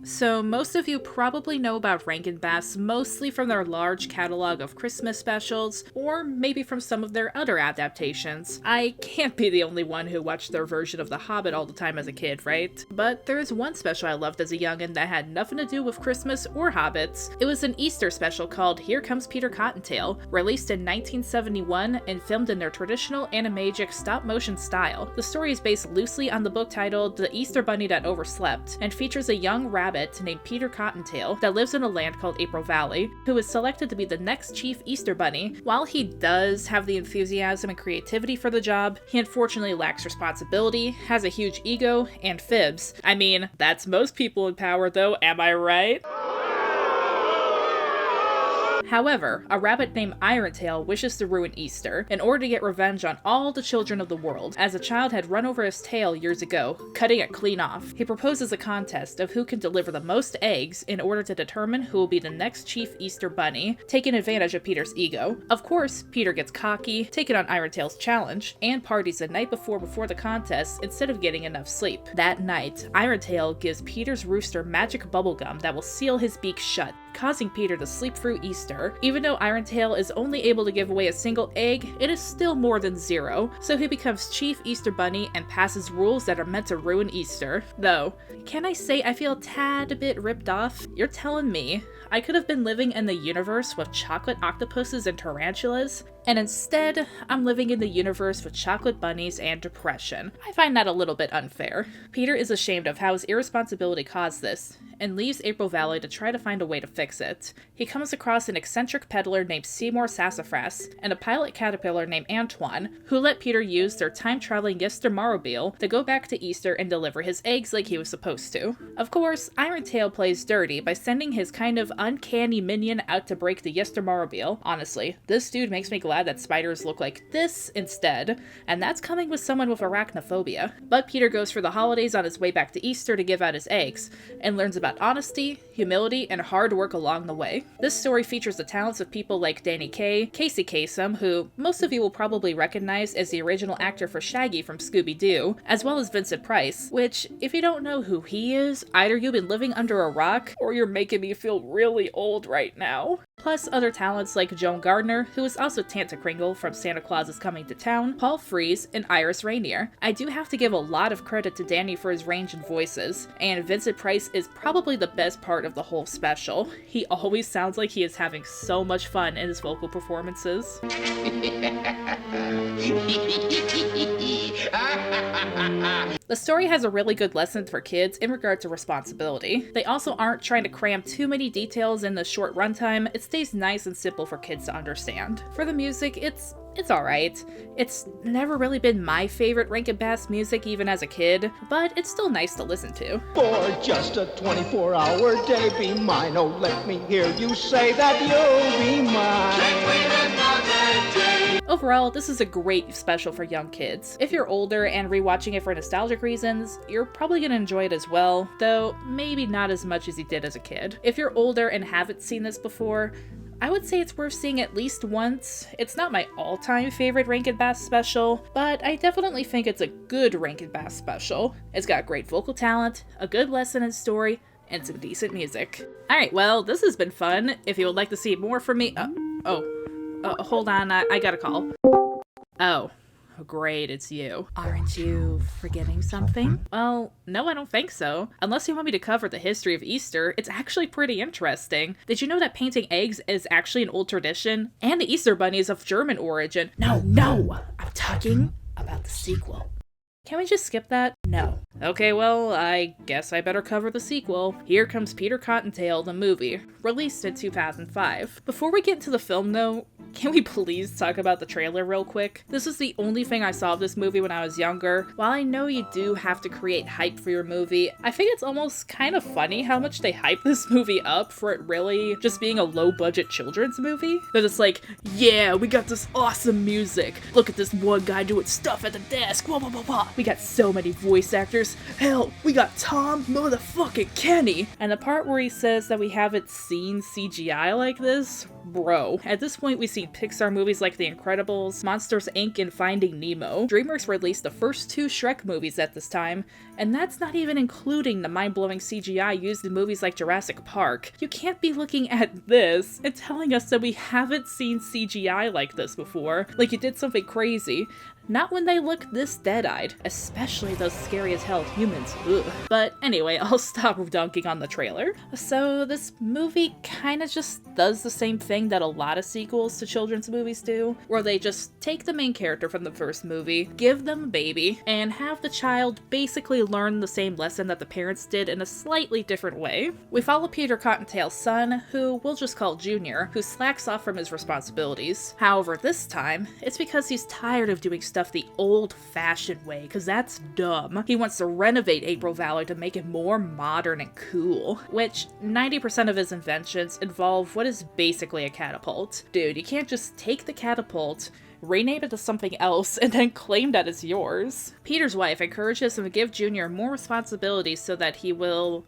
So most of you probably know about Rankin Bass mostly from their large catalog of Christmas specials, or maybe from some of their other adaptations. I can't be the only one who watched their version of The Hobbit all the time as a kid, right? But there is one special I loved as a youngin' that had nothing to do with Christmas or hobbits. It was an Easter special called Here Comes Peter Cottontail, released in 1971 and filmed in their traditional animagic stop-motion style. The story is based loosely on the book titled The Easter Bunny That Overslept, and features a young rabbit named Peter Cottontail that lives in a land called April Valley, who is selected to be the next chief Easter Bunny. While he does have the enthusiasm and creativity for the job, he unfortunately lacks responsibility, has a huge ego, and fibs. I mean, that's most people in power though, am I right? However, a rabbit named Irontail wishes to ruin Easter in order to get revenge on all the children of the world, as a child had run over his tail years ago, cutting it clean off. He proposes a contest of who can deliver the most eggs in order to determine who will be the next chief Easter Bunny, taking advantage of Peter's ego. Of course, Peter gets cocky, taking on Irontail's challenge, and parties the night before the contest instead of getting enough sleep. That night, Irontail gives Peter's rooster magic bubblegum that will seal his beak shut, causing Peter to sleep through Easter. Even though Irontail is only able to give away a single egg, it is still more than zero, so he becomes Chief Easter Bunny and passes rules that are meant to ruin Easter. Though, can I say I feel a tad bit ripped off? You're telling me I could have been living in the universe with chocolate octopuses and tarantulas, and instead, I'm living in the universe with chocolate bunnies and depression. I find that a little bit unfair. Peter is ashamed of how his irresponsibility caused this, and leaves April Valley to try to find a way to fix it. He comes across an eccentric peddler named Seymour Sassafras, and a pilot caterpillar named Antoine, who let Peter use their time-traveling Yestermorrowmobile to go back to Easter and deliver his eggs like he was supposed to. Of course, Irontail plays dirty by sending his kind of uncanny minion out to break the Yestermorrowmobile. Honestly, this dude makes me glad that spiders look like this instead, and that's coming with someone with arachnophobia. But Peter goes for the holidays on his way back to Easter to give out his eggs, and learns about honesty, humility, and hard work along the way. This story features the talents of people like Danny Kaye, Casey Kasem, who most of you will probably recognize as the original actor for Shaggy from Scooby-Doo, as well as Vincent Price, which, if you don't know who he is, either you've been living under a rock, or you're making me feel really old right now. Plus other talents like Joan Gardner, who is also Tanta Kringle from Santa Claus is Coming to Town, Paul Frees, and Iris Rainier. I do have to give a lot of credit to Danny for his range in voices, and Vincent Price is probably the best part of the whole special. He always sounds like he is having so much fun in his vocal performances. The story has a really good lesson for kids in regard to responsibility. They also aren't trying to cram too many details in the short runtime. It stays nice and simple for kids to understand. For the music, it's alright. It's never really been my favorite Rankin Bass music even as a kid, but it's still nice to listen to. For just a 24-hour day, be mine. Oh, let me hear you say that you'll be mine. Overall, this is a great special for young kids. If you're older and rewatching it for nostalgic reasons, you're probably gonna enjoy it as well, though maybe not as much as you did as a kid. If you're older and haven't seen this before, I would say it's worth seeing at least once. It's not my all-time favorite Rankin Bass special, but I definitely think it's a good Rankin Bass special. It's got great vocal talent, a good lesson in story, and some decent music. Alright, well, this has been fun. If you would like to see more from me- hold on, I got a call. Oh. Great, it's you. Aren't you forgetting something? Well, no, I don't think so. Unless you want me to cover the history of Easter, it's actually pretty interesting. Did you know that painting eggs is actually an old tradition? And the Easter Bunny is of German origin. No! I'm talking about the sequel. Can we just skip that? No. Okay, well, I guess I better cover the sequel. Here Comes Peter Cottontail, the movie, released in 2005. Before we get into the film, though, can we please talk about the trailer real quick? This is the only thing I saw of this movie when I was younger. While I know you do have to create hype for your movie, I think it's almost kind of funny how much they hype this movie up for it really just being a low-budget children's movie. That it's like, yeah, we got this awesome music. Look at this one guy doing stuff at the desk. Blah, blah, blah, blah. We got so many voice actors. Brothers. Hell, we got Tom motherfucking Kenny. And the part where he says that we haven't seen CGI like this, bro. At this point, we've seen Pixar movies like The Incredibles, Monsters Inc., and Finding Nemo. DreamWorks released the first 2 Shrek movies at this time, and that's not even including the mind-blowing CGI used in movies like Jurassic Park. You can't be looking at this and telling us that we haven't seen CGI like this before, like you did something crazy. Not when they look this dead-eyed, especially those scary as hell humans. Ugh. But anyway, I'll stop dunking on the trailer. So this movie kinda just does the same thing that a lot of sequels to children's movies do, where they just take the main character from the first movie, give them a baby, and have the child basically learn the same lesson that the parents did in a slightly different way. We follow Peter Cottontail's son, who we'll just call Junior, who slacks off from his responsibilities. However, this time, it's because he's tired of doing stuff the old-fashioned way, because that's dumb. He wants to renovate April Valley to make it more modern and cool, which 90% of his inventions involve what is basically a catapult. Dude, you can't just take the catapult, rename it to something else, and then claim that it's yours. Peter's wife encourages him to give Junior more responsibilities so that he will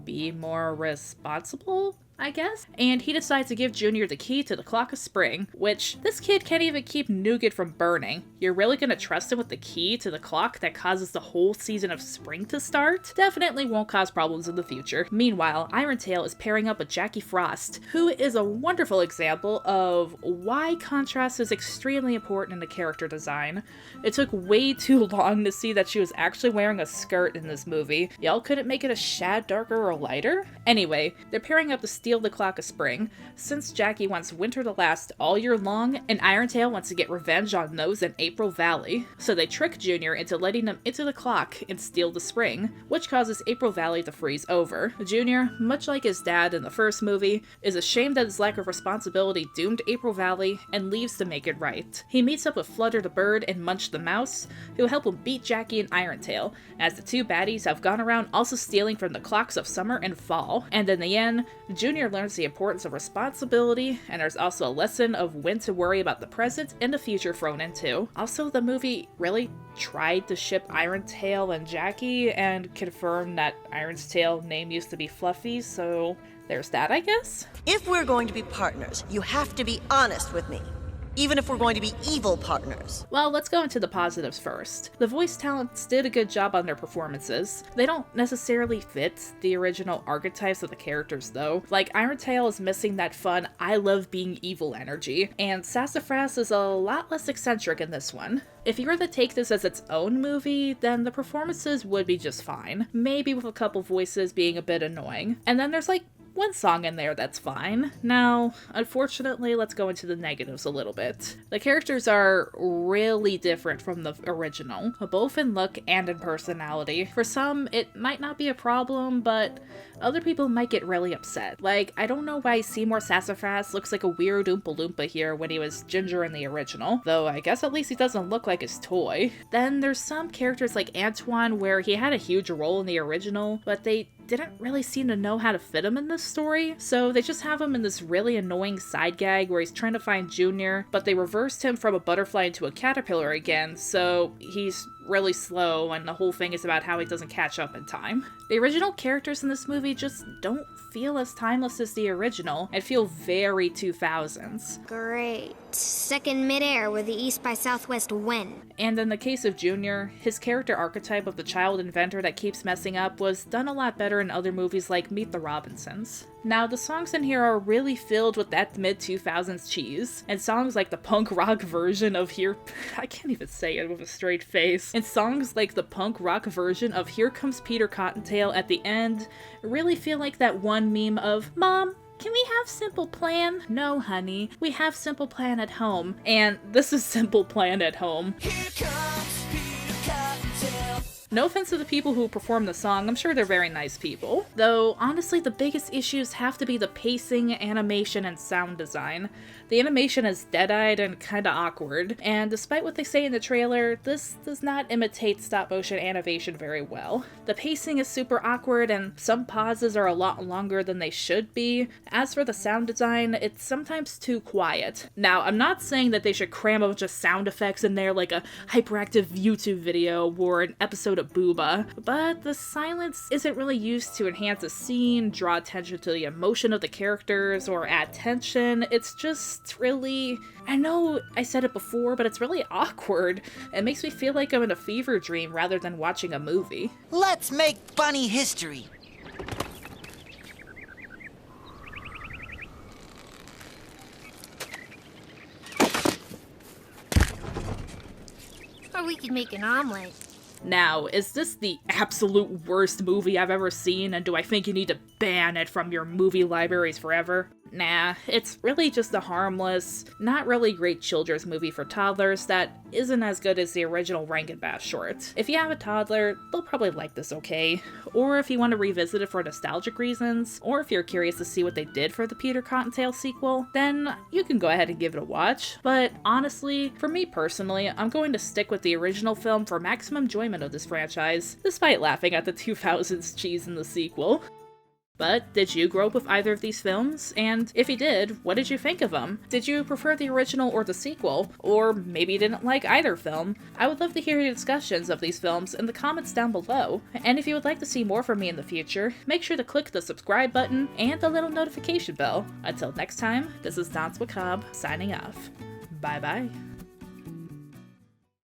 be more responsible, I guess? And he decides to give Junior the key to the Clock of Spring, which this kid can't even keep Nougat from burning. You're really gonna trust him with the key to the clock that causes the whole season of spring to start? Definitely won't cause problems in the future. Meanwhile, Irontail is pairing up with Jackie Frost, who is a wonderful example of why contrast is extremely important in the character design. It took way too long to see that she was actually wearing a skirt in this movie. Y'all couldn't make it a shad darker or lighter? Anyway, they're pairing up to steal the Clock of Spring, since Jackie wants winter to last all year long, and Irontail wants to get revenge on those in April Valley. So they trick Junior into letting them into the clock and steal the spring, which causes April Valley to freeze over. Junior, much like his dad in the first movie, is ashamed that his lack of responsibility doomed April Valley and leaves to make it right. He meets up with Flutter the Bird and Munch the Mouse, who help him beat Jackie and Irontail, as the two baddies have gone around also stealing from the clocks of summer and fall. And in the end, Junior learns the importance of responsibility, and there's also a lesson of when to worry about the present and the future thrown into. Also, the movie really tried to ship Irontail and Jackie and confirm that Irontail's name used to be Fluffy, so there's that, I guess? If we're going to be partners, you have to be honest with me. Even if we're going to be evil partners. Well, let's go into the positives first. The voice talents did a good job on their performances. They don't necessarily fit the original archetypes of the characters though. Like, Irontail is missing that fun, I love being evil energy, and Sassafras is a lot less eccentric in this one. If you were to take this as its own movie, then the performances would be just fine. Maybe with a couple voices being a bit annoying. And then there's like one song in there that's fine. Now, unfortunately, let's go into the negatives a little bit. The characters are really different from the original, both in look and in personality. For some, it might not be a problem, but other people might get really upset. Like, I don't know why Seymour Sassafras looks like a weird Oompa Loompa here when he was Ginger in the original, though I guess at least he doesn't look like his toy. Then there's some characters like Antoine where he had a huge role in the original, but they didn't really seem to know how to fit him in this story, so they just have him in this really annoying side gag where he's trying to find Junior, but they reversed him from a butterfly into a caterpillar again, so he's really slow, and the whole thing is about how he doesn't catch up in time. The original characters in this movie just don't feel as timeless as the original and feel very 2000s. Great. Stuck in midair with the East by Southwest wind. And in the case of Junior, his character archetype of the child inventor that keeps messing up was done a lot better in other movies like Meet the Robinsons. Now, the songs in here are really filled with that mid-2000s cheese, and songs like the punk rock version of I can't even say it with a straight face, and songs like the punk rock version of Here Comes Peter Cottontail at the end really feel like that one meme of, Mom, can we have Simple Plan? No, honey, we have Simple Plan at home. And this is Simple Plan at home. Here comes Peter Cottontail. No offense to the people who perform the song, I'm sure they're very nice people. Though, honestly, the biggest issues have to be the pacing, animation, and sound design. The animation is dead-eyed and kinda awkward, and despite what they say in the trailer, this does not imitate stop-motion animation very well. The pacing is super awkward, and some pauses are a lot longer than they should be. As for the sound design, it's sometimes too quiet. Now, I'm not saying that they should cram a bunch of sound effects in there like a hyperactive YouTube video or an episode Soda Booba, but the silence isn't really used to enhance a scene, draw attention to the emotion of the characters, or add tension. It's just really... I know I said it before, but it's really awkward. It makes me feel like I'm in a fever dream rather than watching a movie. Let's make bunny history. Or we could make an omelet. Now, is this the absolute worst movie I've ever seen, and do I think you need to ban it from your movie libraries forever? Nah, it's really just a harmless, not really great children's movie for toddlers that isn't as good as the original Rankin Bass short. If you have a toddler, they'll probably like this okay. Or if you want to revisit it for nostalgic reasons, or if you're curious to see what they did for the Peter Cottontail sequel, then you can go ahead and give it a watch. But honestly, for me personally, I'm going to stick with the original film for maximum enjoyment of this franchise, despite laughing at the 2000s cheese in the sequel. But did you grow up with either of these films? And if you did, what did you think of them? Did you prefer the original or the sequel? Or maybe you didn't like either film? I would love to hear your discussions of these films in the comments down below. And if you would like to see more from me in the future, make sure to click the subscribe button and the little notification bell. Until next time, this is Dance Macabre signing off. Bye bye.